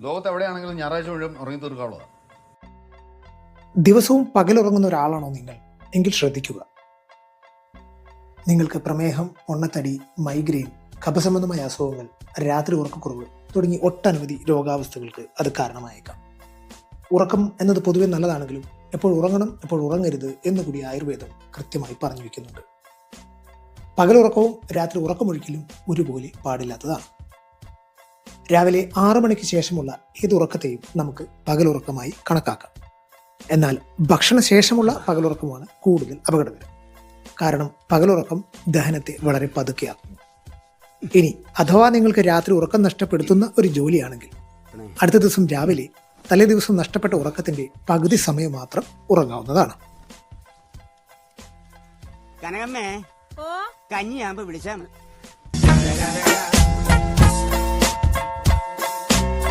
ലോകത്ത് എവിടെയാണെങ്കിലും ഞായറാഴ്ച മുഴുവൻ ഉറങ്ങി തീർക്കാനുള്ളതാണ്. ദിവസവും പകലുറങ്ങുന്ന ഒരാളാണോ നിങ്ങൾ? എങ്കിൽ ശ്രദ്ധിക്കുക. നിങ്ങൾക്ക് പ്രമേഹം, പൊണ്ണത്തടി, മൈഗ്രെയിൻ, കഫസംബന്ധമായ അസുഖങ്ങൾ, രാത്രി ഉറക്കക്കുറവ് തുടങ്ങി ഒട്ടനവധി രോഗാവസ്ഥകൾക്ക് അത് കാരണമായേക്കാം. ഉറക്കം എന്നത് പൊതുവെ നല്ലതാണെങ്കിലും എപ്പോൾ ഉറങ്ങണം, എപ്പോൾ ഉറങ്ങരുത് എന്നുകൂടി ആയുർവേദം കൃത്യമായി പറഞ്ഞു വയ്ക്കുന്നുണ്ട്. പകലുറക്കവും രാത്രി ഉറക്കമൊഴിക്കലും ഒരുപോലെ പാടില്ലാത്തതാണ്. രാവിലെ 6 മണിക്ക് ശേഷമുള്ള ഏത് ഉറക്കത്തെയും നമുക്ക് പകലുറക്കമായി കണക്കാക്കാം. എന്നാൽ ഭക്ഷണശേഷമുള്ള പകലുറക്കമാണ് കൂടുതൽ അപകടകരം. കാരണം പകലുറക്കം ദഹനത്തെ വളരെ പതുക്കെയാക്കുന്നു. ഇനി അഥവാ നിങ്ങൾക്ക് രാത്രി ഉറക്കം നഷ്ടപ്പെടുത്തുന്ന ഒരു ജോലിയാണെങ്കിൽ അടുത്ത ദിവസം രാവിലെ തലേ ദിവസം നഷ്ടപ്പെട്ട ഉറക്കത്തിന്റെ പകുതി സമയം മാത്രം ഉറങ്ങാവുന്നതാണ്. കനകമ്മേ, കഞ്ഞിയാകുമ്പോ വിളിച്ചാ